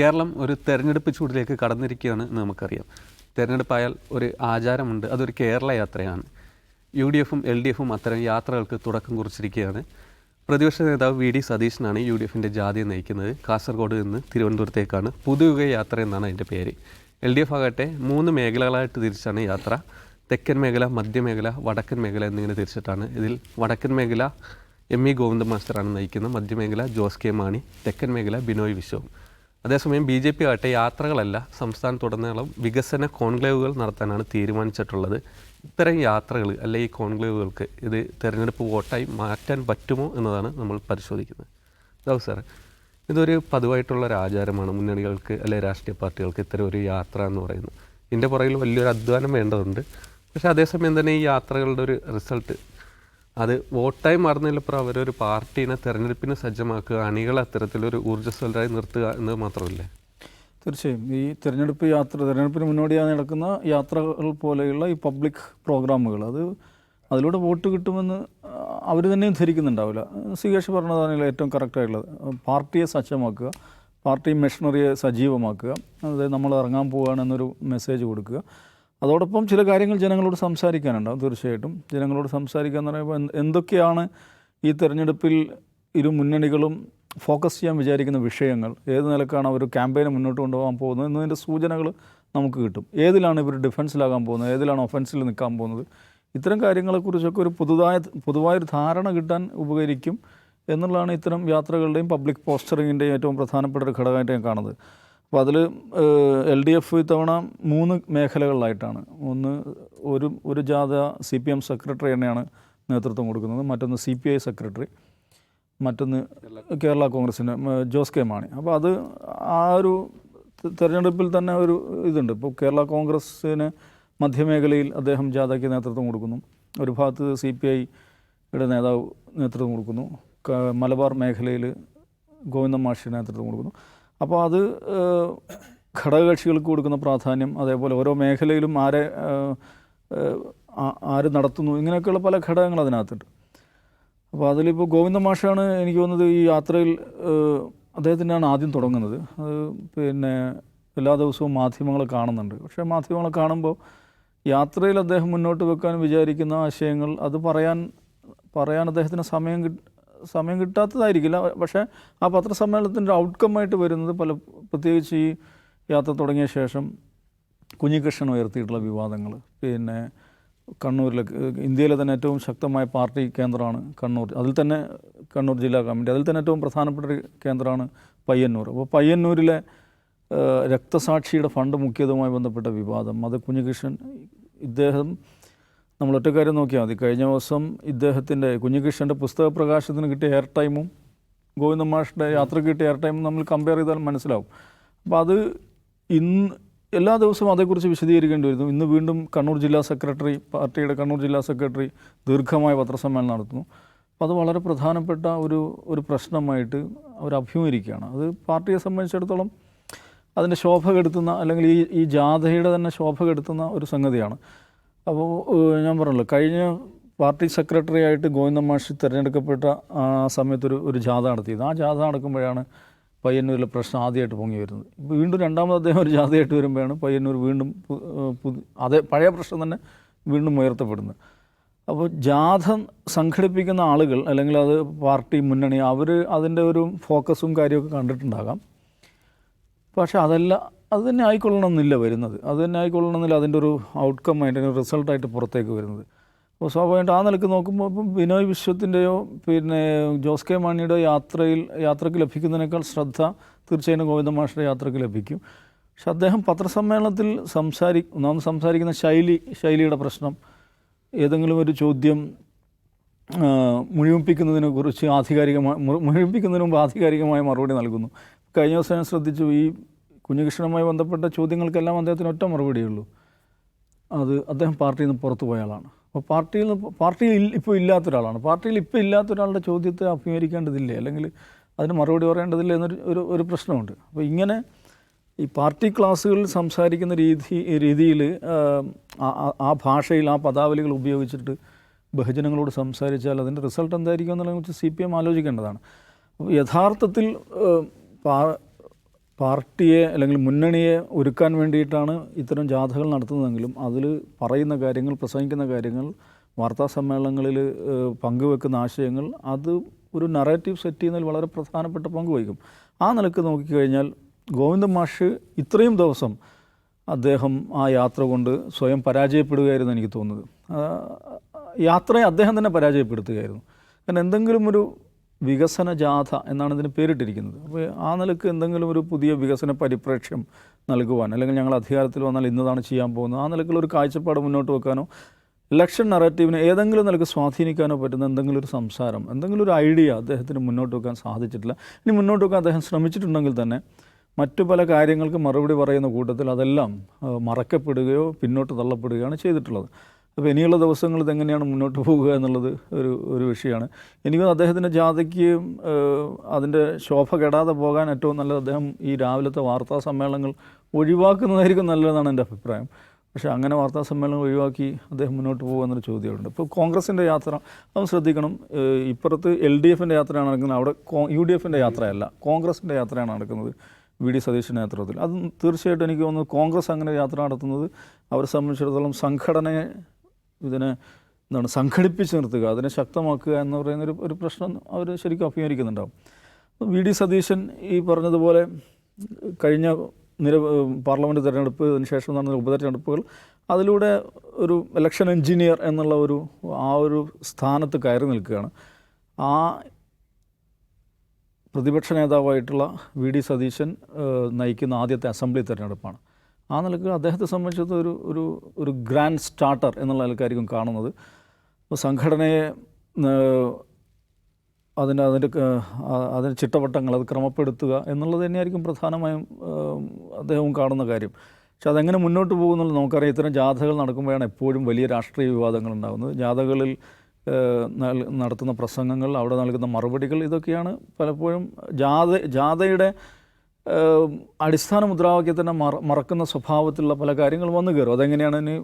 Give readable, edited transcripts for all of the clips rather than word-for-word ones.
കേരളം ഒരു തെരഞ്ഞെടുപ്പ് ചൂടിലേക്ക് കടന്നിരിക്കുകയാണ് എന്ന് നമുക്കറിയാം. തെരഞ്ഞെടുപ്പായാൽ ഒരു ആചാരമുണ്ട്, അതൊരു കേരള യാത്രയാണ്. UDFും LDFും അത്തരം യാത്രകൾക്ക് തുടക്കം കുറിച്ചിരിക്കുകയാണ്. പ്രതിപക്ഷ നേതാവ് VD സതീശനാണ് UDFിൻ്റെ ജാഥയെ നയിക്കുന്നത്. കാസർഗോഡ് നിന്ന് തിരുവനന്തപുരത്തേക്കാണ് പുതുയുഗ യാത്ര എന്നാണ് അതിൻ്റെ പേര്. LDF ആകട്ടെ 3 മേഖലകളായിട്ട് തിരിച്ചാണ് യാത്ര. തെക്കൻ മേഖല, മധ്യമേഖല, വടക്കൻ മേഖല എന്നിങ്ങനെ തിരിച്ചിട്ടാണ്. ഇതിൽ വടക്കൻ മേഖല ME ഗോവിന്ദ മാസ്റ്ററാണ് നയിക്കുന്നത്, മധ്യമേഖല ജോസ് കെ മാണി, തെക്കൻ മേഖല ബിനോയ് വിശ്വവും. അതേസമയം BJP ആകട്ടെ യാത്രകളല്ല, സംസ്ഥാനത്തുടനീളം വികസന കോൺക്ലേവുകൾ നടത്താനാണ് തീരുമാനിച്ചിട്ടുള്ളത്. ഇത്തരം യാത്രകൾ അല്ലെങ്കിൽ ഈ കോൺക്ലേവുകൾക്ക് ഇത് തെരഞ്ഞെടുപ്പ് വോട്ടായി മാറ്റാൻ പറ്റുമോ എന്നതാണ് നമ്മൾ പരിശോധിക്കുന്നത്. അതാവും സാർ, ഇതൊരു പതിവായിട്ടുള്ളൊരു ആചാരമാണ് മുന്നണികൾക്ക് അല്ലെങ്കിൽ രാഷ്ട്രീയ പാർട്ടികൾക്ക് ഇത്തരം ഒരു യാത്ര എന്ന് പറയുന്നത്. ഇതിൻ്റെ പുറകിൽ വലിയൊരു അധ്വാനം വേണ്ടതുണ്ട്. പക്ഷേ അതേസമയം തന്നെ ഈ യാത്രകളുടെ ഒരു റിസൾട്ട് അത് വോട്ടായി മാറുന്നതിലപ്പുറം അവരൊരു പാർട്ടീനെ തെരഞ്ഞെടുപ്പിന് സജ്ജമാക്കുക, അണികളെ അത്തരത്തിലൊരു ഊർജ്ജസ്വലരായി നിർത്തുക എന്നത് മാത്രമല്ലേ? തീർച്ചയായും ഈ തെരഞ്ഞെടുപ്പിന് മുന്നോടിയായി നടക്കുന്ന യാത്രകൾ പോലെയുള്ള ഈ പബ്ലിക് പ്രോഗ്രാമുകൾ അതിലൂടെ വോട്ട് കിട്ടുമെന്ന് അവർ തന്നെയും ധരിക്കുന്നുണ്ടാവില്ല. സുകേഷ് പറഞ്ഞതാണ് ഏറ്റവും കറക്റ്റായിട്ടുള്ളത്. പാർട്ടിയെ സജ്ജമാക്കുക, പാർട്ടി മെഷീനറിയെ സജീവമാക്കുക, അതായത് നമ്മൾ ഇറങ്ങാൻ പോവുകയാണെന്നൊരു മെസ്സേജ് കൊടുക്കുക. അതോടൊപ്പം ചില കാര്യങ്ങൾ ജനങ്ങളോട് സംസാരിക്കാനുണ്ടാകും. തീർച്ചയായിട്ടും ജനങ്ങളോട് സംസാരിക്കുക എന്ന് പറയുമ്പോൾ എന്തൊക്കെയാണ് ഈ തെരഞ്ഞെടുപ്പിൽ ഇരു മുന്നണികളും ഫോക്കസ് ചെയ്യാൻ വിചാരിക്കുന്ന വിഷയങ്ങൾ, ഏത് നിലക്കാണ് അവർ ക്യാമ്പയിനെ മുന്നോട്ട് കൊണ്ടുപോകാൻ പോകുന്നത് എന്നതിൻ്റെ സൂചനകൾ നമുക്ക് കിട്ടും. ഏതിലാണ് ഇവർ ഡിഫൻസിലാകാൻ പോകുന്നത്, ഏതിലാണ് ഒഫൻസിൽ നിൽക്കാൻ പോകുന്നത്, ഇത്തരം കാര്യങ്ങളെക്കുറിച്ചൊക്കെ ഒരു പൊതുവായൊരു ധാരണ കിട്ടാൻ ഉപകരിക്കും എന്നുള്ളതാണ് ഇത്തരം യാത്രകളുടെയും പബ്ലിക് പോസ്റ്ററിങ്ങിൻ്റെയും ഏറ്റവും പ്രധാനപ്പെട്ട ഒരു ഘടകമായിട്ട് ഞാൻ കാണുന്നത്. അപ്പോൾ അതിൽ LDF ഇത്തവണ 3 മേഖലകളിലായിട്ടാണ്. ഒരു ജാഥ CPM സെക്രട്ടറി തന്നെയാണ് നേതൃത്വം കൊടുക്കുന്നത്, മറ്റൊന്ന് CPI സെക്രട്ടറി, മറ്റൊന്ന് കേരള കോൺഗ്രസിൻ്റെ ജോസ് കെ മാണി. അപ്പോൾ അത് ആ ഒരു തെരഞ്ഞെടുപ്പിൽ തന്നെ ഒരു ഇതുണ്ട്. ഇപ്പോൾ കേരള കോൺഗ്രസ്സിന് മധ്യമേഖലയിൽ അദ്ദേഹം ജാഥയ്ക്ക് നേതൃത്വം കൊടുക്കുന്നു, ഒരു ഭാഗത്ത് CPIയുടെ നേതാവ് നേതൃത്വം കൊടുക്കുന്നു, മലബാർ മേഖലയിൽ ഗോവിന്ദ മാഷി നേതൃത്വം കൊടുക്കുന്നു. അപ്പോൾ അത് ഘടകകക്ഷികൾക്ക് കൊടുക്കുന്ന പ്രാധാന്യം, അതേപോലെ ഓരോ മേഖലയിലും ആര് നടത്തുന്നു, ഇങ്ങനെയൊക്കെയുള്ള പല ഘടകങ്ങൾ അതിനകത്തുണ്ട്. അപ്പോൾ അതിലിപ്പോൾ ഗോവിന്ദ മാഷാണ് എനിക്ക് തോന്നുന്നത് ഈ യാത്രയിൽ അദ്ദേഹത്തിനാണ് ആദ്യം തുടങ്ങുന്നത്. അത് പിന്നെ എല്ലാ ദിവസവും മാധ്യമങ്ങളെ കാണുന്നുണ്ട്. പക്ഷേ മാധ്യമങ്ങളെ കാണുമ്പോൾ യാത്രയിൽ അദ്ദേഹം മുന്നോട്ട് വെക്കാൻ വിചാരിക്കുന്ന ആശയങ്ങൾ അത് പറയാൻ അദ്ദേഹത്തിന് സമയം കിട്ടാത്തതായിരിക്കില്ല. പക്ഷേ ആ പത്രസമ്മേളനത്തിൻ്റെ ഔട്ട്കമ്മായിട്ട് വരുന്നത് പ്രത്യേകിച്ച് ഈ യാത്ര തുടങ്ങിയ ശേഷം കുഞ്ഞികൃഷ്ണൻ ഉയർത്തിയിട്ടുള്ള വിവാദങ്ങൾ, പിന്നെ കണ്ണൂരിലെ ഇന്ത്യയിലെ തന്നെ ഏറ്റവും ശക്തമായ പാർട്ടി കേന്ദ്രമാണ് കണ്ണൂർ, അതിൽ തന്നെ കണ്ണൂർ ജില്ലാ കമ്മിറ്റി, അതിൽ തന്നെ ഏറ്റവും പ്രധാനപ്പെട്ട ഒരു കേന്ദ്രമാണ് പയ്യന്നൂർ. അപ്പോൾ പയ്യന്നൂരിലെ രക്തസാക്ഷിയുടെ ഫണ്ട് മുക്കിയതുമായി ബന്ധപ്പെട്ട വിവാദം, അത് കുഞ്ഞികൃഷ്ണൻ ഇദ്ദേഹം നമ്മൾ ഒറ്റ കാര്യം നോക്കിയാൽ മതി. കഴിഞ്ഞ ദിവസം കുഞ്ഞികൃഷ്ണൻ്റെ പുസ്തക പ്രകാശനത്തിന് കിട്ടിയ എയർ ടൈമും ഗോവിന്ദ മാഷിൻ്റെ യാത്രയ്ക്ക് കിട്ടിയ എയർ ടൈമും നമ്മൾ കമ്പയർ ചെയ്താൽ മനസ്സിലാവും. അപ്പോൾ അത് എല്ലാ ദിവസവും അതേക്കുറിച്ച് വിശദീകരിക്കേണ്ടി വരുന്നു. ഇന്ന് വീണ്ടും പാർട്ടിയുടെ കണ്ണൂർ ജില്ലാ സെക്രട്ടറി ദീർഘമായ പത്രസമ്മേളനം നടത്തുന്നു. അപ്പോൾ അത് വളരെ പ്രധാനപ്പെട്ട ഒരു പ്രശ്നമായിട്ട് അവർ അഭിമുഖീകരിക്കുകയാണ്. അത് പാർട്ടിയെ സംബന്ധിച്ചിടത്തോളം അതിൻ്റെ ശോഭ കെടുത്തുന്ന, അല്ലെങ്കിൽ ഈ ജാഥയുടെ തന്നെ ശോഭ കെടുത്തുന്ന ഒരു സംഗതിയാണ്. അപ്പോൾ ഞാൻ പറഞ്ഞല്ലോ, കഴിഞ്ഞ പാർട്ടി സെക്രട്ടറി ആയിട്ട് ഗോവിന്ദ മാഷി തിരഞ്ഞെടുക്കപ്പെട്ട ആ സമയത്ത് ഒരു ജാഥ നടത്തിയത്. ആ ജാഥ നടക്കുമ്പോഴാണ് പയ്യന്നൂരിലെ പ്രശ്നം ആദ്യമായിട്ട് പൊങ്ങി വരുന്നത്. വീണ്ടും രണ്ടാമത് അദ്ദേഹം ഒരു ജാഥയായിട്ട് വരുമ്പോഴാണ് പയ്യന്നൂർ വീണ്ടും പഴയ പ്രശ്നം തന്നെ വീണ്ടും ഉയർത്തപ്പെടുന്നത്. അപ്പോൾ ജാഥ സംഘടിപ്പിക്കുന്ന ആളുകൾ, അല്ലെങ്കിൽ അത് പാർട്ടി മുന്നണി, അവർ അതിൻ്റെ ഒരു ഫോക്കസും കാര്യമൊക്കെ കണ്ടിട്ടുണ്ടാകാം. പക്ഷേ അത് തന്നെ ആയിക്കൊള്ളണമെന്നില്ല വരുന്നത്. അത് തന്നെ ആയിക്കൊള്ളണമെന്നില്ല അതിൻ്റെ ഒരു ഔട്ട്കം, അതിൻ്റെ റിസൾട്ടായിട്ട് പുറത്തേക്ക് വരുന്നത്. അപ്പോൾ സ്വാഭാവികമായിട്ട് ആ നിലക്ക് നോക്കുമ്പോൾ ഇപ്പം ബിനോയ് വിശ്വത്തിൻ്റെയോ പിന്നെ ജോസ് കെ മാണിയുടെ യാത്രയ്ക്ക് ലഭിക്കുന്നതിനേക്കാൾ ശ്രദ്ധ തീർച്ചയായും ഗോവിന്ദ മാഷിൻ്റെ യാത്രയ്ക്ക് ലഭിക്കും. പക്ഷെ അദ്ദേഹം പത്രസമ്മേളനത്തിൽ സംസാരിക്കുന്ന ശൈലിയുടെ പ്രശ്നം, ഏതെങ്കിലും ഒരു ചോദ്യം മുഴുമിപ്പിക്കുന്നതിന് മുമ്പ് ആധികാരികമായ മറുപടി നൽകുന്നു. കഴിഞ്ഞ ദിവസം ഞാൻ ശ്രദ്ധിച്ചു, ഈ കുഞ്ഞികൃഷ്ണനുമായി ബന്ധപ്പെട്ട ചോദ്യങ്ങൾക്കെല്ലാം അദ്ദേഹത്തിന് ഒറ്റ മറുപടിയുള്ളൂ, അത് അദ്ദേഹം പാർട്ടിയിൽ നിന്ന് പുറത്തു പോയ ആളാണ്. അപ്പോൾ പാർട്ടിയിൽ ഇപ്പോൾ ഇല്ലാത്തൊരാളാണ്. പാർട്ടിയിൽ ഇപ്പോൾ ഇല്ലാത്തൊരാളുടെ ചോദ്യത്തെ അഭിമുഖീകരിക്കേണ്ടതില്ലേ, അല്ലെങ്കിൽ അതിന് മറുപടി പറയേണ്ടതില്ലേ എന്നൊരു പ്രശ്നമുണ്ട്. അപ്പോൾ ഇങ്ങനെ ഈ പാർട്ടി ക്ലാസ്സുകളിൽ സംസാരിക്കുന്ന രീതിയിൽ ആ ഭാഷയിൽ ആ പദാവലികൾ ഉപയോഗിച്ചിട്ട് ബഹുജനങ്ങളോട് സംസാരിച്ചാൽ അതിൻ്റെ റിസൾട്ട് എന്തായിരിക്കും എന്നുള്ളതിനെ കുറിച്ച് CPM ആലോചിക്കേണ്ടതാണ്. അപ്പോൾ യഥാർത്ഥത്തിൽ പാർട്ടിയെ അല്ലെങ്കിൽ മുന്നണിയെ ഒരുക്കാൻ വേണ്ടിയിട്ടാണ് ഇത്തരം ജാഥകൾ നടത്തുന്നതെങ്കിലും അതിൽ പറയുന്ന കാര്യങ്ങൾ, പ്രസംഗിക്കുന്ന കാര്യങ്ങൾ, വാർത്താ സമ്മേളനങ്ങളിൽ പങ്കുവെക്കുന്ന ആശയങ്ങൾ അത് ഒരു നറേറ്റീവ് സെറ്റ് ചെയ്യുന്നതിൽ വളരെ പ്രധാനപ്പെട്ട പങ്ക് വഹിക്കും. ആ നിലക്ക് നോക്കിക്കഴിഞ്ഞാൽ ഗോവിന്ദൻ മാഷ് ഇത്രയും ദിവസം അദ്ദേഹം ആ യാത്ര കൊണ്ട് സ്വയം പരാജയപ്പെടുകയായിരുന്നു എനിക്ക് തോന്നുന്നത്. യാത്രയെ അദ്ദേഹം തന്നെ പരാജയപ്പെടുത്തുകയായിരുന്നു. കാരണം എന്തെങ്കിലും ഒരു വികസന ജാഥ എന്നാണ് ഇതിന് പേരിട്ടിരിക്കുന്നത്. അപ്പോൾ ആ നിലക്ക് എന്തെങ്കിലും ഒരു പുതിയ വികസന പരിപ്രേക്ഷ്യം നൽകുവാൻ, അല്ലെങ്കിൽ ഞങ്ങൾ അധികാരത്തിൽ വന്നാൽ ഇന്നതാണ് ചെയ്യാൻ പോകുന്നത്, ആ നിലക്കുള്ള ഒരു കാഴ്ചപ്പാട് മുന്നോട്ട് വെക്കാനോ ഇലക്ഷൻ നറേറ്റീവിനെ ഏതെങ്കിലും നിലക്ക് സ്വാധീനിക്കാനോ പറ്റുന്ന എന്തെങ്കിലും ഒരു സംസാരം, എന്തെങ്കിലും ഒരു ഐഡിയ അദ്ദേഹത്തിന് മുന്നോട്ട് വെക്കാൻ സാധിച്ചിട്ടില്ല. ഇനി മുന്നോട്ട് വെക്കാൻ അദ്ദേഹം ശ്രമിച്ചിട്ടുണ്ടെങ്കിൽ തന്നെ മറ്റു പല കാര്യങ്ങൾക്ക് മറുപടി പറയുന്ന കൂട്ടത്തിൽ അതെല്ലാം മറക്കപ്പെടുകയോ പിന്നോട്ട് തള്ളപ്പെടുകയാണ് ചെയ്തിട്ടുള്ളത്. അപ്പോൾ ഇനിയുള്ള ദിവസങ്ങൾ ഇതെങ്ങനെയാണ് മുന്നോട്ട് പോകുക എന്നുള്ളത് ഒരു വിഷയമാണ്. എനിക്ക് അദ്ദേഹത്തിൻ്റെ ജാഥയ്ക്ക് അതിൻ്റെ ശോഭ കെടാതെ പോകാൻ ഏറ്റവും നല്ലത് അദ്ദേഹം ഈ രാവിലത്തെ വാർത്താ സമ്മേളനങ്ങൾ ഒഴിവാക്കുന്നതായിരിക്കും നല്ലതെന്നാണ് എൻ്റെ അഭിപ്രായം. പക്ഷേ അങ്ങനെ വാർത്താ സമ്മേളനം ഒഴിവാക്കി അദ്ദേഹം മുന്നോട്ട് പോകുക എന്നൊരു ചോദ്യമുണ്ട്. ഇപ്പോൾ കോൺഗ്രസിൻ്റെ യാത്ര അതും ശ്രദ്ധിക്കണം. ഇപ്പുറത്ത് LDFൻ്റെ യാത്രയാണ് നടക്കുന്നത്, അവിടെ UDFൻ്റെ യാത്രയല്ല, കോൺഗ്രസിൻ്റെ യാത്രയാണ് നടക്കുന്നത് VD സതീശൻ്റെ നേതൃത്വത്തിൽ. അത് തീർച്ചയായിട്ടും എനിക്ക് തോന്നുന്നു കോൺഗ്രസ് അങ്ങനെ യാത്ര നടത്തുന്നത് അവരെ സംബന്ധിച്ചിടത്തോളം സംഘടനയെ സംഘടിപ്പിച്ച് നിർത്തുക, അതിനെ ശക്തമാക്കുക എന്ന് പറയുന്ന ഒരു പ്രശ്നം അവർ ശരിക്കും അഭിമുഖീകരിക്കുന്നുണ്ടാവും. VD സതീശൻ ഈ പറഞ്ഞതുപോലെ കഴിഞ്ഞ പാർലമെൻറ്റ് തിരഞ്ഞെടുപ്പ്, അതിനുശേഷം നടന്ന ഉപതെരഞ്ഞെടുപ്പുകൾ, അതിലൂടെ ഒരു ഇലക്ഷൻ എഞ്ചിനീയർ എന്നുള്ള ആ ഒരു സ്ഥാനത്ത് കയറി നിൽക്കുകയാണ്. ആ പ്രതിപക്ഷ നേതാവായിട്ടുള്ള VD സതീശൻ നയിക്കുന്ന ആദ്യത്തെ അസംബ്ലി തിരഞ്ഞെടുപ്പാണ്. ആ നിലക്ക് അദ്ദേഹത്തെ സംബന്ധിച്ചത് ഒരു ഗ്രാൻഡ് സ്റ്റാർട്ടർ എന്നുള്ള നിലക്കായിരിക്കും കാണുന്നത്. അപ്പോൾ സംഘടനയെ അതിൻ്റെ ചിട്ടവട്ടങ്ങൾ അത് ക്രമപ്പെടുത്തുക എന്നുള്ളത് തന്നെയായിരിക്കും പ്രധാനമായും അദ്ദേഹവും കാണുന്ന കാര്യം. പക്ഷെ അതെങ്ങനെ മുന്നോട്ട് പോകുന്നുള്ളത് നമുക്കറിയാം. ഇത്തരം ജാഥകൾ നടക്കുമ്പോഴാണ് എപ്പോഴും വലിയ രാഷ്ട്രീയ വിവാദങ്ങൾ ഉണ്ടാകുന്നത്. ജാഥകളിൽ നടത്തുന്ന പ്രസംഗങ്ങൾ, അവിടെ നൽകുന്ന മറുപടികൾ, ഇതൊക്കെയാണ് പലപ്പോഴും ജാഥയുടെ അടിസ്ഥാന മുദ്രാവാക്യത്തിനെ മറക്കുന്ന സ്വഭാവത്തിലുള്ള പല കാര്യങ്ങൾ വന്നു കയറും. അതെങ്ങനെയാണ് ഇനി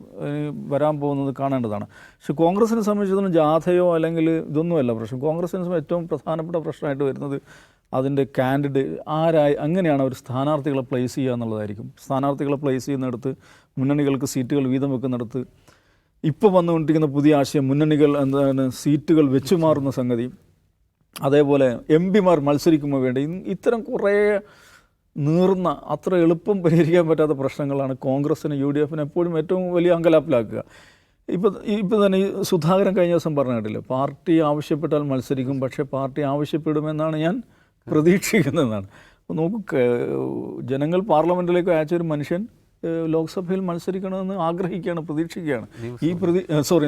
വരാൻ പോകുന്നത് കാണേണ്ടതാണ്. പക്ഷെ കോൺഗ്രസിനെ സംബന്ധിച്ചിടത്തോളം ജാഥയോ അല്ലെങ്കിൽ ഇതൊന്നുമല്ല പ്രശ്നം. കോൺഗ്രസിനെ സംബന്ധിച്ച് ഏറ്റവും പ്രധാനപ്പെട്ട പ്രശ്നമായിട്ട് വരുന്നത് അതിൻ്റെ കാൻഡിഡേറ്റ് അങ്ങനെയാണ് അവർ സ്ഥാനാർത്ഥികളെ പ്ലേസ് ചെയ്യുക എന്നുള്ളതായിരിക്കും. സ്ഥാനാർത്ഥികളെ പ്ലേസ് ചെയ്യുന്നിടത്ത്, മുന്നണികൾക്ക് സീറ്റുകൾ വീതം വെക്കുന്നിടത്ത് ഇപ്പോൾ വന്നുകൊണ്ടിരിക്കുന്ന പുതിയ ആശയം മുന്നണികൾ സീറ്റുകൾ വെച്ചു മാറുന്ന സംഗതി, അതേപോലെ MP-മാർ മത്സരിക്കുമ്പോൾ വേണ്ടി ഇത്തരം കുറേ നീർന്ന, അത്ര എളുപ്പം പരിഹരിക്കാൻ പറ്റാത്ത പ്രശ്നങ്ങളാണ് കോൺഗ്രസ്സിന് UDFന് എപ്പോഴും ഏറ്റവും വലിയ അങ്കലാപ്പിലാക്കുക. ഇപ്പോൾ തന്നെ സുധാകരൻ കഴിഞ്ഞ ദിവസം പറഞ്ഞ കേട്ടില്ല, പാർട്ടി ആവശ്യപ്പെട്ടാൽ മത്സരിക്കും, പക്ഷേ പാർട്ടി ആവശ്യപ്പെടുമെന്നാണ് ഞാൻ പ്രതീക്ഷിക്കുന്നതെന്നാണ്. അപ്പോൾ നോക്കൂ, ജനങ്ങൾ പാർലമെൻറ്റിലേക്ക് അയച്ചൊരു മനുഷ്യൻ ലോക്സഭയിൽ മത്സരിക്കണമെന്ന് ആഗ്രഹിക്കുകയാണ്, പ്രതീക്ഷിക്കുകയാണ്.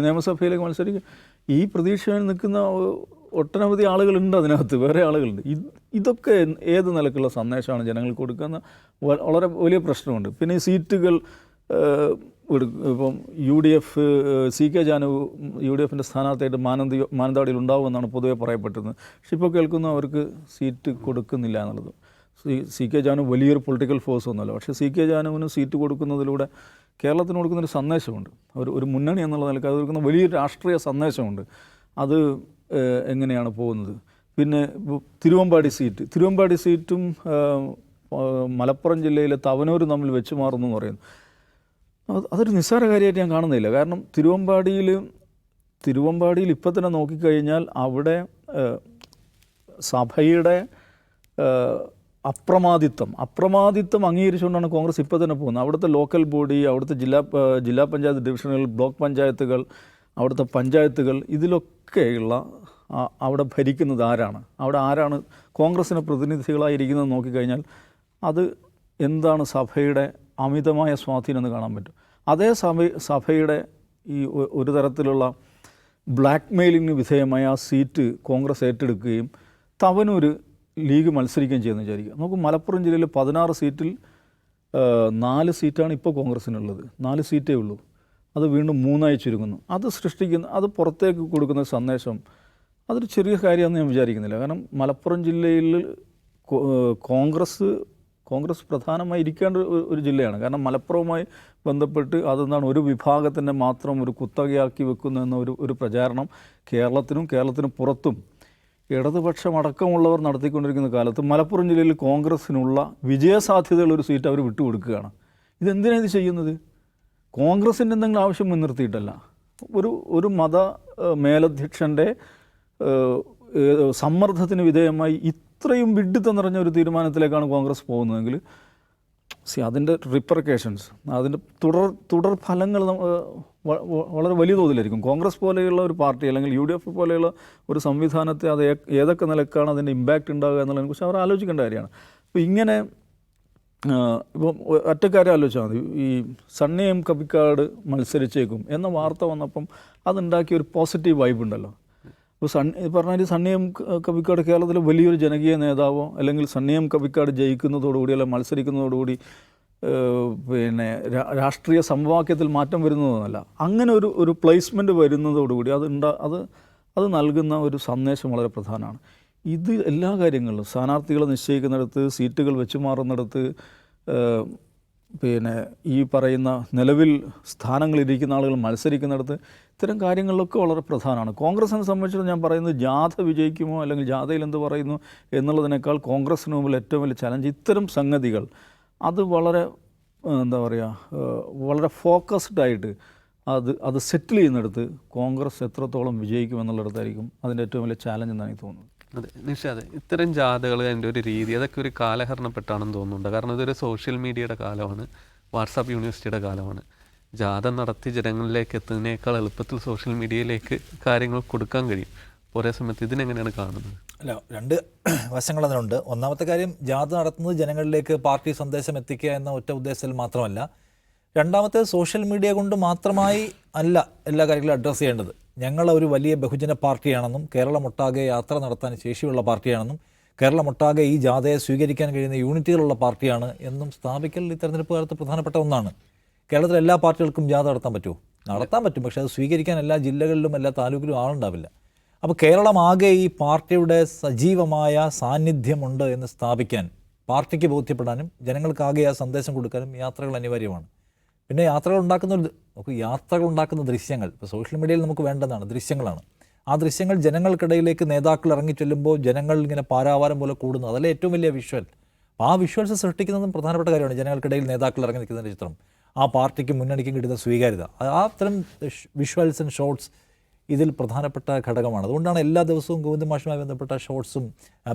നിയമസഭയിലേക്ക് മത്സരിക്കുക. ഈ പ്രതീക്ഷയിൽ നിൽക്കുന്ന ഒട്ടനവധി ആളുകളുണ്ട്, അതിനകത്ത് വേറെ ആളുകളുണ്ട്. ഇതൊക്കെ ഏത് നിലക്കുള്ള സന്ദേശമാണ് ജനങ്ങൾക്ക് കൊടുക്കുന്ന വളരെ വലിയ പ്രശ്നമുണ്ട്. പിന്നെ ഈ സീറ്റുകൾ ഇപ്പം UDF CK ജാനു UDFൻ്റെ സ്ഥാനാർത്ഥിയായിട്ട് മാനന്തവാടിയിൽ ഉണ്ടാവുമെന്നാണ് പൊതുവെ പറയപ്പെട്ടിരുന്നത്. പക്ഷെ ഇപ്പോൾ കേൾക്കുന്ന അവർക്ക് സീറ്റ് കൊടുക്കുന്നില്ല എന്നുള്ളത്. CK ജാനു വലിയൊരു പൊളിറ്റിക്കൽ ഫോഴ്സ് ഒന്നുമല്ല. പക്ഷേ CK ജാനുവിന് സീറ്റ് കൊടുക്കുന്നതിലൂടെ കേരളത്തിന് കൊടുക്കുന്നൊരു സന്ദേശമുണ്ട്. ഒരു മുന്നണി എന്നുള്ള നിലയ്ക്ക് അത് കൊടുക്കുന്ന വലിയൊരു രാഷ്ട്രീയ സന്ദേശമുണ്ട്. അത് എങ്ങനെയാണ് പോകുന്നത്? പിന്നെ തിരുവമ്പാടി സീറ്റും മലപ്പുറം ജില്ലയിലെ തവനൂരും തമ്മിൽ വെച്ച് മാറുന്നു എന്ന് പറയുന്നു. അതൊരു നിസ്സാര കാര്യമായിട്ട് ഞാൻ കാണുന്നില്ല. കാരണം തിരുവമ്പാടിയിൽ ഇപ്പം തന്നെ നോക്കിക്കഴിഞ്ഞാൽ അവിടെ സഭയുടെ അപ്രമാദിത്വം അംഗീകരിച്ചുകൊണ്ടാണ് കോൺഗ്രസ് ഇപ്പോൾ തന്നെ പോകുന്നത്. അവിടുത്തെ ലോക്കൽ ബോഡി, അവിടുത്തെ ജില്ലാ പഞ്ചായത്ത് ഡിവിഷനുകൾ, ബ്ലോക്ക് പഞ്ചായത്തുകൾ, അവിടുത്തെ പഞ്ചായത്തുകൾ, ഇതിലൊക്കെയുള്ള അവിടെ ഭരിക്കുന്നത് അവിടെ ആരാണ് കോൺഗ്രസിന് പ്രതിനിധികളായിരിക്കുന്നത് നോക്കിക്കഴിഞ്ഞാൽ അത് എന്താണ് സഭയുടെ അമിതമായ സ്വാധീനം എന്ന് കാണാൻ പറ്റും. അതേ സഭയുടെ ഈ ഒരു തരത്തിലുള്ള ബ്ലാക്ക് മെയിലിങ്ങിന് വിധേയമായ ആ സീറ്റ് കോൺഗ്രസ് ഏറ്റെടുക്കുകയും തവനൂർ ലീഗ് മത്സരിക്കുകയും ചെയ്യുമെന്ന് വിചാരിക്കുക. നമുക്ക് മലപ്പുറം ജില്ലയിൽ 16 സീറ്റിൽ 4 സീറ്റാണ് ഇപ്പോൾ കോൺഗ്രസ്സിനുള്ളത്. 4 സീറ്റേ ഉള്ളൂ. അത് വീണ്ടും 3 ചുരുങ്ങുന്നു. അത് പുറത്തേക്ക് കൊടുക്കുന്ന സന്ദേശം അതൊരു ചെറിയ കാര്യമാണെന്ന് ഞാൻ വിചാരിക്കുന്നില്ല. കാരണം മലപ്പുറം ജില്ലയിൽ കോൺഗ്രസ് പ്രധാനമായി ഇരിക്കേണ്ട ഒരു ജില്ലയാണ്. കാരണം മലപ്പുറവുമായി ബന്ധപ്പെട്ട് അതെന്താണ് ഒരു വിഭാഗത്തിൻ്റെ മാത്രം ഒരു കുത്തകയാക്കി വെക്കുന്ന എന്ന ഒരു പ്രചാരണം കേരളത്തിനും പുറത്തും ഇടതുപക്ഷം അടക്കമുള്ളവർ നടത്തിക്കൊണ്ടിരിക്കുന്ന കാലത്ത് മലപ്പുറം ജില്ലയിൽ കോൺഗ്രസ്സിനുള്ള വിജയസാധ്യതയുള്ള ഒരു സീറ്റ് അവർ വിട്ടുകൊടുക്കുകയാണ്. ഇതെന്തിനാണ് ഇത് ചെയ്യുന്നത്? കോൺഗ്രസിൻ്റെ എന്തെങ്കിലും ആവശ്യം മുൻനിർത്തിയിട്ടല്ല. ഒരു മത മേലധ്യക്ഷൻ്റെ സമ്മർദ്ദത്തിന് വിധേയമായി ഇത്രയും വിഡ്ഢിത്തം നിറഞ്ഞ ഒരു തീരുമാനത്തിലേക്കാണ് കോൺഗ്രസ് പോകുന്നതെങ്കിൽ അതിൻ്റെ റിപ്പർക്കേഷൻസ്, അതിൻ്റെ തുടർ ഫലങ്ങൾ വളരെ വലിയ തോതിലായിരിക്കും. കോൺഗ്രസ് പോലെയുള്ള ഒരു പാർട്ടി അല്ലെങ്കിൽ UDF പോലെയുള്ള ഒരു സംവിധാനത്തെ അത് ഏതൊക്കെ നിലക്കാണ് അതിൻ്റെ ഇമ്പാക്റ്റ് ഉണ്ടാകുക എന്നുള്ളതിനെക്കുറിച്ച് അവർ ആലോചിക്കേണ്ട കാര്യമാണ്. അപ്പോൾ ഇങ്ങനെ ഇപ്പം ഒറ്റക്കാര്യം ആലോചിച്ചാൽ മതി. ഈ സണ്ണി എം കബിക്കാട് മത്സരിച്ചേക്കും എന്ന വാർത്ത വന്നപ്പം അതുണ്ടാക്കിയ ഒരു പോസിറ്റീവ് വൈബ് ഉണ്ടല്ലോ. ഇപ്പോൾ പറഞ്ഞാൽ സണ്ണി എം കബിക്കാട് കേരളത്തിലെ വലിയൊരു ജനകീയ നേതാവോ അല്ലെങ്കിൽ സണ്ണി എം കബിക്കാട് ജയിക്കുന്നതോടുകൂടി അല്ലെങ്കിൽ മത്സരിക്കുന്നതോടുകൂടി പിന്നെ രാഷ്ട്രീയ സമവാക്യത്തിൽ മാറ്റം വരുന്നതൊന്നുമല്ല. അങ്ങനെ ഒരു പ്ലേസ്മെൻറ്റ് വരുന്നതോടുകൂടി അത് നൽകുന്ന ഒരു സന്ദേശം വളരെ പ്രധാനമാണ്. ഇത് എല്ലാ കാര്യങ്ങളിലും സ്ഥാനാർത്ഥികളെ നിശ്ചയിക്കുന്നിടത്ത്, സീറ്റുകൾ വെച്ച് മാറുന്നിടത്ത്, പിന്നെ ഈ പറയുന്ന നിലവിൽ സ്ഥാനങ്ങളിരിക്കുന്ന ആളുകൾ മത്സരിക്കുന്നിടത്ത്, ഇത്തരം കാര്യങ്ങളിലൊക്കെ വളരെ പ്രധാനമാണ്. കോൺഗ്രസിനെ സംബന്ധിച്ചിട്ട് ഞാൻ പറയുന്നത് ജാഥ വിജയിക്കുമോ അല്ലെങ്കിൽ ജാഥയിൽ എന്ത് പറയുന്നു എന്നുള്ളതിനേക്കാൾ കോൺഗ്രസിന് മുമ്പിൽ ഏറ്റവും വലിയ ചലഞ്ച് ഇത്തരം സംഗതികൾ അത് വളരെ എന്താ പറയുക വളരെ ഫോക്കസ്ഡായിട്ട് അത് സെറ്റിൽ ചെയ്യുന്നിടത്ത് കോൺഗ്രസ് എത്രത്തോളം വിജയിക്കുമെന്നുള്ളിടത്തായിരിക്കും അതിൻ്റെ ഏറ്റവും വലിയ ചാലഞ്ച് എന്നാണ് എനിക്ക് തോന്നുന്നത്. അതെ നിഷാദ്, ഇത്തരം ജാഥകൾ അതിൻ്റെ ഒരു രീതി അതൊക്കെ ഒരു കാലഹരണപ്പെട്ടാണെന്ന് തോന്നുന്നുണ്ട്. കാരണം ഇതൊരു സോഷ്യൽ മീഡിയയുടെ കാലമാണ്, വാട്സാപ്പ് യൂണിവേഴ്സിറ്റിയുടെ കാലമാണ്. ജാഥ നടത്തി ജനങ്ങളിലേക്ക് എത്തുന്നതിനേക്കാൾ എളുപ്പത്തിൽ സോഷ്യൽ മീഡിയയിലേക്ക് കാര്യങ്ങൾ കൊടുക്കാൻ കഴിയും. ഒരേ സമയത്ത് ഇതിനെങ്ങനെയാണ് കാണുന്നത്? അല്ല, രണ്ട് വശങ്ങൾ അതിനുണ്ട്. ഒന്നാമത്തെ കാര്യം, ജാഥ നടത്തുന്നത് ജനങ്ങളിലേക്ക് പാർട്ടി സന്ദേശം എത്തിക്കുക എന്ന ഒറ്റ ഉദ്ദേശത്തിൽ മാത്രമല്ല. രണ്ടാമത്തെ, സോഷ്യൽ മീഡിയ കൊണ്ട് മാത്രമായി അല്ല എല്ലാ കാര്യങ്ങളും അഡ്രസ്സ് ചെയ്യേണ്ടത്. ഞങ്ങൾ ഒരു വലിയ ബഹുജന പാർട്ടിയാണെന്നും കേരളമൊട്ടാകെ യാത്ര നടത്താൻ ശേഷിയുള്ള പാർട്ടിയാണെന്നും കേരളമൊട്ടാകെ ഈ ജാഥയെ സ്വീകരിക്കാൻ കഴിയുന്ന യൂണിറ്റുകളുള്ള പാർട്ടിയാണ് എന്നും സ്ഥാപിക്കൽ ഈ തെരഞ്ഞെടുപ്പ് കാലത്ത് പ്രധാനപ്പെട്ട ഒന്നാണ്. കേരളത്തിലെ എല്ലാ പാർട്ടികൾക്കും ജാഥ നടത്താൻ പറ്റുമോ? നടത്താൻ പറ്റും, പക്ഷേ അത് സ്വീകരിക്കാൻ എല്ലാ ജില്ലകളിലും എല്ലാ താലൂക്കിലും ആളുണ്ടാവില്ല. അപ്പോൾ കേരളമാകെ ഈ പാർട്ടിയുടെ സജീവമായ സാന്നിധ്യമുണ്ട് എന്ന് സ്ഥാപിക്കാൻ, പാർട്ടിക്ക് ബോധ്യപ്പെടാനും ജനങ്ങൾക്കാകെ ആ സന്ദേശം കൊടുക്കാനും യാത്രകൾ അനിവാര്യമാണ്. പിന്നെ യാത്രകൾ ഉണ്ടാക്കുന്ന ദൃശ്യങ്ങൾ ഇപ്പോൾ സോഷ്യൽ മീഡിയയിൽ നമുക്ക് വേണ്ടതാണ്, ദൃശ്യങ്ങളാണ്. ആ ദൃശ്യങ്ങൾ ജനങ്ങൾക്കിടയിലേക്ക് നേതാക്കൾ ഇറങ്ങി ചെല്ലുമ്പോൾ ജനങ്ങൾ ഇങ്ങനെ പാരാവാരം പോലെ കൂടുന്നു. അതല്ലേ ഏറ്റവും വലിയ വിഷ്വൽ. അപ്പോൾ ആ വിഷ്വൽസ് സൃഷ്ടിക്കുന്നതും പ്രധാനപ്പെട്ട കാര്യമാണ്. ജനങ്ങൾക്കിടയിൽ നേതാക്കൾ ഇറങ്ങി നിൽക്കുന്ന ചിത്രം, ആ പാർട്ടിക്കും മുന്നണിക്കും കിട്ടുന്ന സ്വീകാര്യത, ആ തരം വിഷ്വൽസ് ആൻഡ് ഷോട്ട്സ് ഇതിൽ പ്രധാനപ്പെട്ട ഘടകമാണ്. അതുകൊണ്ടാണ് എല്ലാ ദിവസവും ഗോവിന്ദ മാഷുമായി ബന്ധപ്പെട്ട ഷോട്ട്സും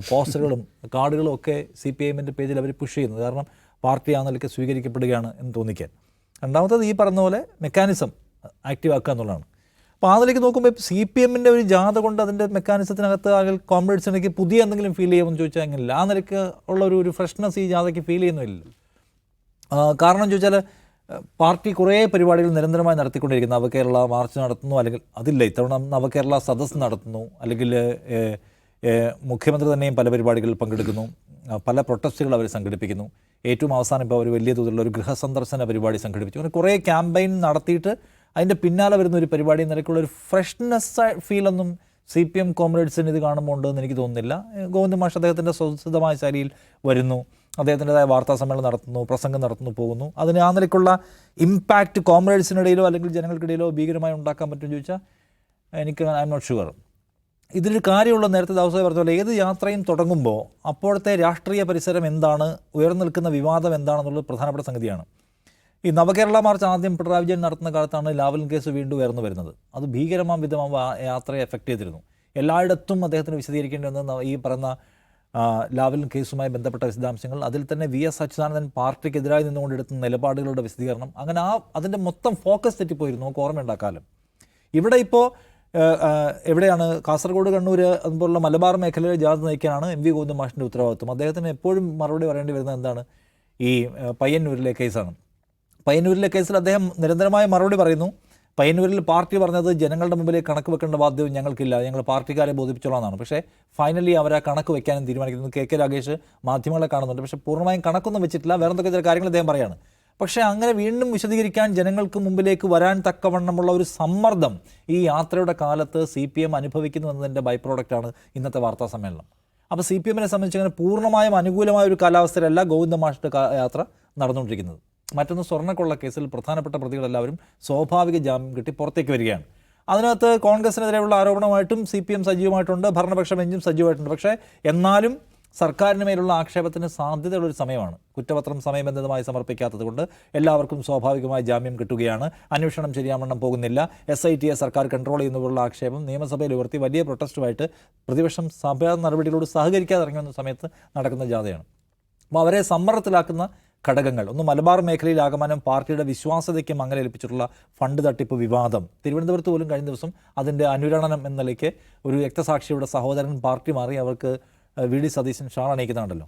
പോസ്റ്ററുകളും കാർഡുകളും ഒക്കെ CPIMൻ്റെ പേജിൽ അവർ പുഷ് ചെയ്യുന്നത്. കാരണം പാർട്ടി ആ നിലയ്ക്ക് സ്വീകരിക്കപ്പെടുകയാണ് എന്ന് തോന്നിക്കാൻ. രണ്ടാമത്തത്, ഈ പറഞ്ഞ പോലെ മെക്കാനിസം ആക്റ്റീവ് ആക്കുക എന്നുള്ളതാണ്. അപ്പോൾ ആ നിലയ്ക്ക് നോക്കുമ്പോൾ CPIMൻ്റെ ഒരു ജാഥ കൊണ്ട് അതിൻ്റെ മെക്കാനിസത്തിനകത്ത് അല്ലെങ്കിൽ കോമ്രേഡ്സിനൊക്കെ പുതിയ എന്തെങ്കിലും ഫീൽ ചെയ്യുമെന്ന് ചോദിച്ചാൽ അങ്ങനെയില്ല. ആ നിലയ്ക്ക് ഉള്ള ഒരു ഫ്രഷ്നെസ് ഈ ജാഥയ്ക്ക് ഫീൽ ചെയ്യുന്നില്ല. കാരണം ചോദിച്ചാൽ പാർട്ടി കുറേ പരിപാടികൾ നിരന്തരമായി നടത്തിക്കൊണ്ടിരിക്കുന്നു. നവകേരള മാർച്ച് നടത്തുന്നു, അല്ലെങ്കിൽ അതില്ല, ഇത്തവണ നവകേരള സദസ്സ് നടത്തുന്നു, അല്ലെങ്കിൽ മുഖ്യമന്ത്രി തന്നെയും പല പരിപാടികളിൽ പങ്കെടുക്കുന്നു, പല പ്രൊട്ടസ്റ്റുകൾ അവർ സംഘടിപ്പിക്കുന്നു. ഏറ്റവും അവസാനം ഇപ്പോൾ അവർ വലിയ തോതിലുള്ള ഒരു ഗൃഹസന്ദർശന പരിപാടി സംഘടിപ്പിച്ചു. അങ്ങനെ കുറേ ക്യാമ്പയിൻ നടത്തിയിട്ട് അതിൻ്റെ പിന്നാലെ വരുന്ന ഒരു പരിപാടി നിലയ്ക്കുള്ള ഒരു ഫ്രഷ്നെസ് ഫീലൊന്നും CPM കോമ്രേഡ്സിന് ഇത് കാണുമ്പോൾ ഉണ്ടെന്ന് എനിക്ക് തോന്നുന്നില്ല. ഗോവിന്ദ മാഷ് അദ്ദേഹത്തിൻ്റെ സ്വതസിദ്ധമായ ശൈലിയിൽ വരുന്നു, അദ്ദേഹത്തിൻ്റെതായ വാർത്താ സമ്മേളനം നടത്തുന്നു, പ്രസംഗം നടത്തുന്നു, പോകുന്നു. അതിന് ആ നിലയ്ക്കുള്ള ഇമ്പാക്റ്റ് കോമ്രേഡ്സിനിടയിലോ അല്ലെങ്കിൽ ജനങ്ങൾക്കിടയിലോ ഭീകരമായി ഉണ്ടാക്കാൻ പറ്റുമെന്ന് ചോദിച്ചാൽ ഐ എം നോട്ട് ഷുവർ. ഇതിലൊരു കാര്യമുള്ള, നേരത്തെ ദിവസം പറഞ്ഞ പോലെ ഏത് യാത്രയും തുടങ്ങുമ്പോൾ അപ്പോഴത്തെ രാഷ്ട്രീയ പരിസരം എന്താണ്, ഉയർന്നു നിൽക്കുന്ന വിവാദം എന്താണെന്നുള്ളത് പ്രധാനപ്പെട്ട സംഗതിയാണ്. ഈ നവകേരള മാർച്ച് ആദ്യം പിണറായി വിജയൻ നടത്തുന്ന കാലത്താണ് ലാവലിൻ കേസ് വീണ്ടും ഉയർന്നു വരുന്നത്. അത് ഭീകരമാം വിധം യാത്രയെ എഫക്റ്റ് ചെയ്തിരുന്നു. എല്ലായിടത്തും അദ്ദേഹത്തിന് വിശദീകരിക്കേണ്ടി വന്ന ഈ പറയുന്ന ലാവലിൻ കേസുമായി ബന്ധപ്പെട്ട വിശദാംശങ്ങൾ, അതിൽ തന്നെ VS അച്യുതാനന്ദൻ പാർട്ടിക്കെതിരായി നിന്നുകൊണ്ടെടുത്ത നിലപാടുകളുടെ വിശദീകരണം, അങ്ങനെ അതിൻ്റെ മൊത്തം ഫോക്കസ് തെറ്റിപ്പോയിരുന്നു. നമുക്ക് ഓർമ്മയുണ്ടാക്കാലം. ഇവിടെ ഇപ്പോൾ എവിടെയാണ് കാസർഗോഡ്, കണ്ണൂർ അതുപോലുള്ള മലബാർ മേഖലയിൽ ജാഥ നയിക്കാനാണ് MV ഗോവിന്ദ മാഷിൻ്റെ ഉത്തരവാദിത്വം. അദ്ദേഹത്തിന് എപ്പോഴും മറുപടി പറയേണ്ടി വരുന്നത് എന്താണ്? ഈ പയ്യന്നൂരിലെ കേസാണ്. പയ്യന്നൂരിലെ കേസിൽ അദ്ദേഹം നിരന്തരമായ മറുപടി പറയുന്നു. പയ്യന്നൂരിൽ പാർട്ടി പറഞ്ഞത് ജനങ്ങളുടെ മുമ്പിലേക്ക് കണക്ക് വെക്കേണ്ട ബാധ്യത ഞങ്ങൾക്കില്ല, ഞങ്ങൾ പാർട്ടിക്കാരെ ബോധിപ്പിച്ചോളാന്നാണ്. പക്ഷേ ഫൈനലി അവർ ആ കണക്ക് വെക്കാനും തീരുമാനിക്കുന്നത്. KK രാഗേഷ് മാധ്യമങ്ങളെ കാണുന്നുണ്ട്, പക്ഷേ പൂർണ്ണമായും കണക്കൊന്നും വെച്ചിട്ടില്ല. വേറെ എന്തൊക്കെ ചില കാര്യങ്ങൾ അദ്ദേഹം പറയാണ്. പക്ഷേ അങ്ങനെ വീണ്ടും വിശദീകരിക്കാൻ ജനങ്ങൾക്ക് മുമ്പിലേക്ക് വരാൻ തക്കവണ്ണമുള്ള ഒരു സമ്മർദ്ദം ഈ യാത്രയുടെ കാലത്ത് CPM അനുഭവിക്കുന്നു എന്നതിൻ്റെ ബൈ പ്രോഡക്റ്റാണ് ഇന്നത്തെ വാർത്താ സമ്മേളനം. അപ്പോൾ CPMനെ സംബന്ധിച്ച് അങ്ങനെ പൂർണ്ണമായും അനുകൂലമായ ഒരു കാലാവസ്ഥയിലല്ല ഗോവിന്ദ മാഷിൻ്റെ യാത്ര നടന്നുകൊണ്ടിരിക്കുന്നത്. മറ്റൊന്ന്, സ്വർണ്ണക്കൊള്ള കേസിൽ പ്രധാനപ്പെട്ട പ്രതികളെല്ലാവരും സ്വാഭാവിക ജാമ്യം കിട്ടി പുറത്തേക്ക് വരികയാണ്. അതിനകത്ത് കോൺഗ്രസിനെതിരെയുള്ള ആരോപണമായിട്ടും CPM സജീവമായിട്ടുണ്ട്, ഭരണപക്ഷ ബെഞ്ചും സജീവമായിട്ടുണ്ട്. പക്ഷേ എന്നാലും സർക്കാരിന് മേലുള്ള ആക്ഷേപത്തിന് സാധ്യതയുള്ളൊരു സമയമാണ്. കുറ്റപത്രം സമയബന്ധിതമായി സമർപ്പിക്കാത്തത് കൊണ്ട് എല്ലാവർക്കും സ്വാഭാവികമായി ജാമ്യം കിട്ടുകയാണ്. അന്വേഷണം ശരിയാവണ്ണം പോകുന്നില്ല. SITയെ സർക്കാർ കൺട്രോൾ ചെയ്യുന്നതിനുള്ള ആക്ഷേപം നിയമസഭയിൽ ഉയർത്തി വലിയ പ്രൊട്ടസ്റ്റുമായിട്ട് പ്രതിപക്ഷം സഭാ നടപടികളോട് സഹകരിക്കാതെ ഇറങ്ങുന്ന സമയത്ത് നടക്കുന്ന ജാഥയാണ്. അപ്പോൾ അവരെ സമ്മർദ്ദത്തിലാക്കുന്ന ഘടകങ്ങൾ ഒന്ന് മലബാർ മേഖലയിലാകമാനം പാർട്ടിയുടെ വിശ്വാസ്യതയ്ക്ക് മങ്ങലേൽപ്പിച്ചിട്ടുള്ള ഫണ്ട് തട്ടിപ്പ് വിവാദം. തിരുവനന്തപുരത്ത് പോലും കഴിഞ്ഞ ദിവസം അതിൻ്റെ അനുരണനം എന്ന നിലയ്ക്ക് ഒരു രക്തസാക്ഷിയുടെ സഹോദരൻ പാർട്ടി മാറി അവർക്ക് VD സതീശൻ ഷാൾ അണിയിക്കുന്നുണ്ടല്ലോ.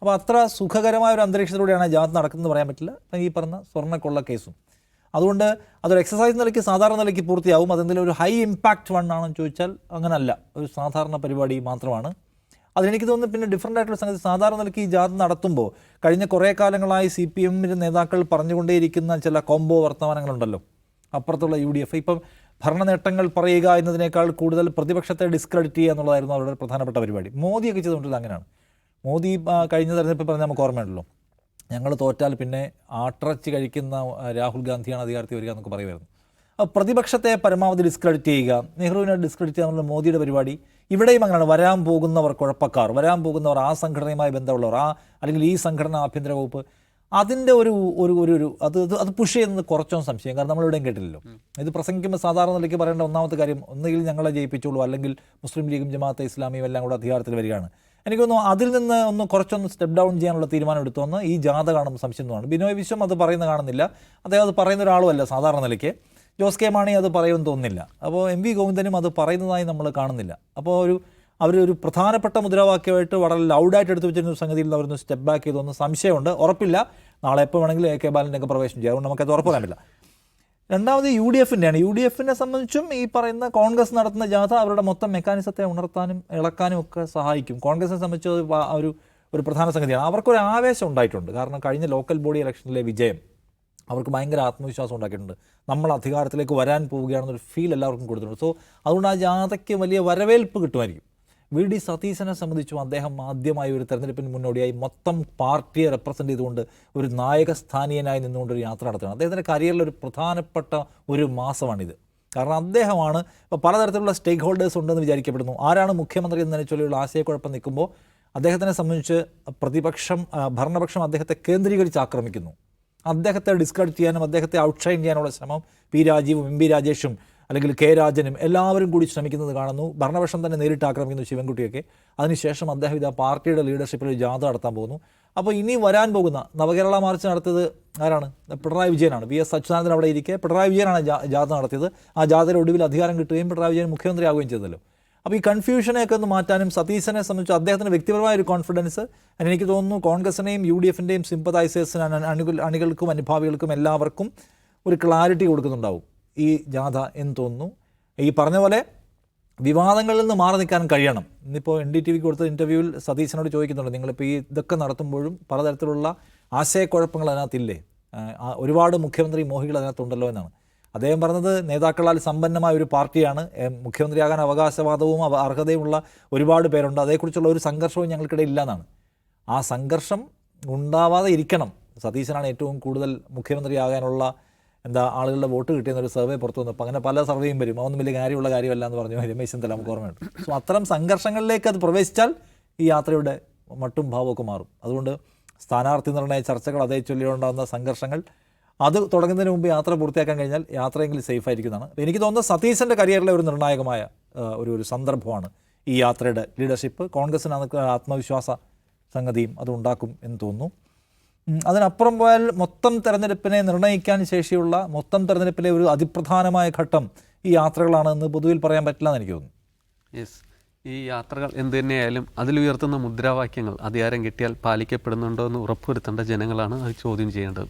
അപ്പോൾ അത്ര സുഖകരമായ ഒരു അന്തരീക്ഷത്തിലൂടെയാണ് ജാഥ നടക്കുന്നതെന്ന് പറയാൻ പറ്റില്ല. ഈ പറഞ്ഞ സ്വർണ്ണക്കൊള്ള കേസും അതുകൊണ്ട് അതൊരു എക്സസൈസ് നിലയ്ക്ക് സാധാരണ നിലയ്ക്ക് പൂർത്തിയാവും. അതെന്തെങ്കിലും ഒരു ഹൈ ഇമ്പാക്റ്റ് ഫണ്ടാണെന്ന് ചോദിച്ചാൽ അങ്ങനല്ല, ഒരു സാധാരണ പരിപാടി മാത്രമാണ്. അതിലെനിക്ക് തോന്നുന്നു പിന്നെ ഡിഫറൻ്റ് ആയിട്ടുള്ള സംഗതി, സാധാരണ നിലയ്ക്ക് ഈ ജാഥ നടത്തുമ്പോൾ കഴിഞ്ഞ കുറേ കാലങ്ങളായി CPM നേതാക്കൾ പറഞ്ഞുകൊണ്ടേയിരിക്കുന്ന ചില കോംബോ വർത്തമാനങ്ങളുണ്ടല്ലോ. അപ്പുറത്തുള്ള UDF ഇപ്പം ഭരണ നേട്ടങ്ങൾ പറയുക എന്നതിനേക്കാൾ കൂടുതൽ പ്രതിപക്ഷത്തെ ഡിസ്ക്രെഡിറ്റ് ചെയ്യുക എന്നുള്ളതായിരുന്നു അവരുടെ പ്രധാനപ്പെട്ട പരിപാടി. മോദിയൊക്കെ ചെയ്തുകൊണ്ടിരുന്നത് അങ്ങനെയാണ്. മോദി കഴിഞ്ഞ തെരഞ്ഞെടുപ്പിൽ പറഞ്ഞാൽ നമുക്ക് ഓർമ്മയുണ്ടല്ലോ, ഞങ്ങൾ തോറ്റാൽ പിന്നെ ആട്ടിറച്ചി കഴിക്കുന്ന രാഹുൽ ഗാന്ധിയാണ് അധികാരത്തിൽ വരിക എന്നൊക്കെ പറയുമായിരുന്നു. അപ്പോൾ പ്രതിപക്ഷത്തെ പരമാവധി ഡിസ്ക്രെഡിറ്റ് ചെയ്യുക, നെഹ്റുവിനെ ഡിസ്ക്രെഡിറ്റ് ചെയ്യുക എന്നുള്ള മോദിയുടെ പരിപാടി ഇവിടെയും അങ്ങനെയാണ്. വരാൻ പോകുന്നവർ കുഴപ്പക്കാർ, വരാൻ പോകുന്നവർ ആ സംഘടനയുമായി ബന്ധമുള്ളവർ, അല്ലെങ്കിൽ ഈ സംഘടന ആഭ്യന്തര വകുപ്പ്, അതിൻ്റെ ഒരു ഒരു ഒരു അത് പുഷ് ചെയ്യുന്നത് കുറച്ചോ സംശയം. കാരണം നമ്മളിവിടെയും കേട്ടില്ലല്ലോ. ഇത് പ്രസംഗിക്കുമ്പോൾ സാധാരണ നിലയ്ക്ക് പറയേണ്ട ഒന്നാമത്തെ കാര്യം ഒന്നുകിൽ ഞങ്ങളെ ജയിപ്പിച്ചോളൂ, അല്ലെങ്കിൽ മുസ്ലിം ലീഗും ജമാഅത്തെ ഇസ്ലാമിയും എല്ലാം കൂടെ അധികാരത്തിൽ വരികയാണ്. എനിക്കൊന്ന് അതിൽ നിന്ന് കുറച്ചൊന്ന് സ്റ്റെപ്പ് ഡൗൺ ചെയ്യാനുള്ള തീരുമാനം എടുത്തുവന്ന് ഈ ജാഥ കാണുമ്പോൾ സംശയം തോന്നുന്നു. ബിനോയ് വിശ്വം അത് പറയുന്ന കാണുന്നില്ല, അദ്ദേഹം അത് പറയുന്ന ഒരാളുമല്ല സാധാരണ നിലയ്ക്ക്. ജോസ് കെ മാണി അത് പറയുമെന്ന് തോന്നുന്നില്ല. അപ്പോൾ MV ഗോവിന്ദനും അത് പറയുന്നതായി നമ്മൾ കാണുന്നില്ല. അപ്പോൾ അവരൊരു പ്രധാനപ്പെട്ട മുദ്രാവാക്യമായിട്ട് വളരെ ലൗഡായിട്ട് എടുത്തു വെച്ചിരുന്ന സംഗതിയിൽ അവരൊന്ന് സ്റ്റെപ്പ് ബാക്ക് ചെയ്തൊന്ന് സംശയമുണ്ട്. ഉറപ്പില്ല, നാളെ എപ്പോൾ വേണമെങ്കിലും AK ബാലൻ്റെയൊക്കെ പ്രവേശനം ചെയ്യാം. അതുകൊണ്ട് നമുക്കത് ഉറപ്പ് പറയാൻ പറ്റില്ല. രണ്ടാമത് UDFൻ്റെയാണ്. UDFനെ സംബന്ധിച്ചും ഈ പറയുന്ന കോൺഗ്രസ് നടത്തുന്ന ജാഥ അവരുടെ മൊത്തം മെക്കാനിസത്തെ ഉണർത്താനും ഇളക്കാനും ഒക്കെ സഹായിക്കും. കോൺഗ്രസിനെ സംബന്ധിച്ച് ഒരു പ്രധാന സംഗതിയാണ്. അവർക്കൊരു ആവേശം ഉണ്ടായിട്ടുണ്ട്. കാരണം കഴിഞ്ഞ ലോക്കൽ ബോഡി ഇലക്ഷനിലെ വിജയം അവർക്ക് ഭയങ്കര ആത്മവിശ്വാസം ഉണ്ടാക്കിയിട്ടുണ്ട്. നമ്മൾ അധികാരത്തിലേക്ക് വരാൻ പോവുകയാണെന്നൊരു ഫീൽ എല്ലാവർക്കും കൊടുത്തിട്ടുണ്ട്. സോ അതുകൊണ്ട് ആ ജാഥയ്ക്ക് വലിയ വരവേൽപ്പ് കിട്ടുമായിരിക്കും. VD സതീശനെ സംബന്ധിച്ചും അദ്ദേഹം ആദ്യമായി ഒരു തെരഞ്ഞെടുപ്പിന് മുന്നോടിയായി മൊത്തം പാർട്ടിയെ റെപ്രസെൻ്റ് ചെയ്തുകൊണ്ട് ഒരു നായകസ്ഥാനീയനായി നിന്നുകൊണ്ട് ഒരു യാത്ര നടത്തുകയാണ്. അദ്ദേഹത്തിൻ്റെ കരിയറിൽ ഒരു പ്രധാനപ്പെട്ട ഒരു മാസമാണിത്. കാരണം അദ്ദേഹമാണ് ഇപ്പോൾ പലതരത്തിലുള്ള സ്റ്റേക്ക് ഹോൾഡേഴ്സ് ഉണ്ടെന്ന് വിചാരിക്കപ്പെടുന്നു. ആരാണ് മുഖ്യമന്ത്രി എന്നതിനെ ചൊല്ലിയുള്ള ആശയക്കുഴപ്പം നിൽക്കുമ്പോൾ അദ്ദേഹത്തിനെ സംബന്ധിച്ച് ഭരണപക്ഷം അദ്ദേഹത്തെ കേന്ദ്രീകരിച്ച് ആക്രമിക്കുന്നു. അദ്ദേഹത്തെ ഡിസ്ക്രെഡിറ്റ് ചെയ്യാനും അദ്ദേഹത്തെ ഔട്ട്ഷൈൻ ചെയ്യാനുള്ള ശ്രമം P രാജീവും MB രാജേഷും അല്ലെങ്കിൽ K രാജനും എല്ലാവരും കൂടി ശ്രമിക്കുന്നത് കാണുന്നു. ഭരണപക്ഷം തന്നെ നേരിട്ട് ആക്രമിക്കുന്നു ശിവൻകുട്ടിയൊക്കെ. അതിനുശേഷം അദ്ദേഹം ഇത് പാർട്ടിയുടെ ലീഡർഷിപ്പിൽ ജാഥ നടത്താൻ പോകുന്നു. അപ്പോൾ ഇനി വരാൻ പോകുന്ന നവകേരള മാർച്ച് നടത്തിയത് ആരാണ്? പിണറായി വിജയനാണ്. VS അച്യുതാനന്ദൻ അവിടെ ഇരിക്കെ പിണറായി വിജയനാണ് ജാഥ നടത്തിയത്. ആ ജാഥയുടെ ഒടുവിൽ അധികാരം കിട്ടുകയും പിണറായി വിജയൻ മുഖ്യമന്ത്രിയാവുകയും ചെയ്തല്ലോ. അപ്പോൾ ഈ കൺഫ്യൂഷനെയൊക്കെ ഒന്ന് മാറ്റാനും സതീശനെ സംബന്ധിച്ച് അദ്ദേഹത്തിന് വ്യക്തിപരമായ ഒരു കോൺഫിഡൻസ് എനിക്ക് തോന്നുന്നു കോൺഗ്രസിനെയും UDFൻ്റെയും സിമ്പതൈസേഴ്സിന് അണികൾക്കും അനുഭാവികൾക്കും എല്ലാവർക്കും ഒരു ക്ലാരിറ്റി കൊടുക്കുന്നുണ്ടാവും ഈ ജാഥ എന്ന് തോന്നുന്നു. ഈ പറഞ്ഞ പോലെ വിവാദങ്ങളിൽ നിന്ന് മാറി നിൽക്കാൻ കഴിയണം. ഇന്നിപ്പോൾ NDTVക്ക് കൊടുത്ത ഇൻ്റർവ്യൂവിൽ സതീശനോട് ചോദിക്കുന്നുണ്ട്, നിങ്ങളിപ്പോൾ ഇതൊക്കെ നടത്തുമ്പോഴും പലതരത്തിലുള്ള ആശയക്കുഴപ്പങ്ങൾ അതിനകത്തില്ലേ, ഒരുപാട് മുഖ്യമന്ത്രി മോഹികൾ അതിനകത്തുണ്ടല്ലോ എന്നാണ് അദ്ദേഹം പറഞ്ഞത്. നേതാക്കളാൽ സമ്പന്നമായ ഒരു പാർട്ടിയാണ്, മുഖ്യമന്ത്രിയാകാൻ അവകാശവാദവും അർഹതയുമുള്ള ഒരുപാട് പേരുണ്ട്, അതേക്കുറിച്ചുള്ള ഒരു സംഘർഷവും ഞങ്ങൾക്കിടയിൽ ഇല്ല എന്നാണ്. ആ സംഘർഷം ഉണ്ടാവാതെ ഇരിക്കണം. സതീശനാണ് ഏറ്റവും കൂടുതൽ മുഖ്യമന്ത്രിയാകാനുള്ള ആളുകളുടെ വോട്ട് കിട്ടിയെന്നൊരു സർവേ പുറത്തു വന്നപ്പോൾ അങ്ങനെ പല സർവേയും വരും, അതൊന്നും വലിയ കാര്യമുള്ള കാര്യമല്ല എന്ന് പറഞ്ഞു രമേശ് ചെന്നിത്തല, നമുക്ക് ഓർമ്മയുണ്ട്. സോ അത്തരം സംഘർഷങ്ങളിലേക്ക് അത് പ്രവേശിച്ചാൽ ഈ യാത്രയുടെ മട്ടും ഭാവമൊക്കെ മാറും. അതുകൊണ്ട് സ്ഥാനാർത്ഥി നിർണയ ചർച്ചകൾ അതേ ചൊല്ലിയുണ്ടാകുന്ന സംഘർഷങ്ങൾ അത് തുടങ്ങുന്നതിന് മുമ്പ് യാത്ര പൂർത്തിയാക്കാൻ കഴിഞ്ഞാൽ യാത്രയെങ്കിലും സേഫ് ആയിരിക്കുന്നതാണ്. എനിക്ക് തോന്നുന്നത് സതീശൻ്റെ കരിയറിലെ ഒരു നിർണായകമായ ഒരു സന്ദർഭമാണ് ഈ യാത്രയുടെ ലീഡർഷിപ്പ്. കോൺഗ്രസിന് ആത്മവിശ്വാസ സംഗതിയും അതുണ്ടാക്കും എന്ന് തോന്നുന്നു. അതിനപ്പുറം പോയാൽ മൊത്തം തെരഞ്ഞെടുപ്പിനെ നിർണ്ണയിക്കാൻ ശേഷിയുള്ള മൊത്തം തെരഞ്ഞെടുപ്പിലെ ഒരു അതിപ്രധാനമായ ഘട്ടം ഈ യാത്രകളാണ് എന്ന് പൊതുവിൽ പറയാൻ പറ്റില്ല എന്ന് എനിക്ക് തോന്നുന്നു. യെസ്, ഈ യാത്രകൾ എന്ത് തന്നെയായാലും അതിലുയർത്തുന്ന മുദ്രാവാക്യങ്ങൾ അധികാരം കിട്ടിയാൽ പാലിക്കപ്പെടുന്നുണ്ടോ എന്ന് ഉറപ്പുവരുത്തേണ്ട ജനങ്ങളാണ് അത് ചോദ്യം ചെയ്യേണ്ടത്.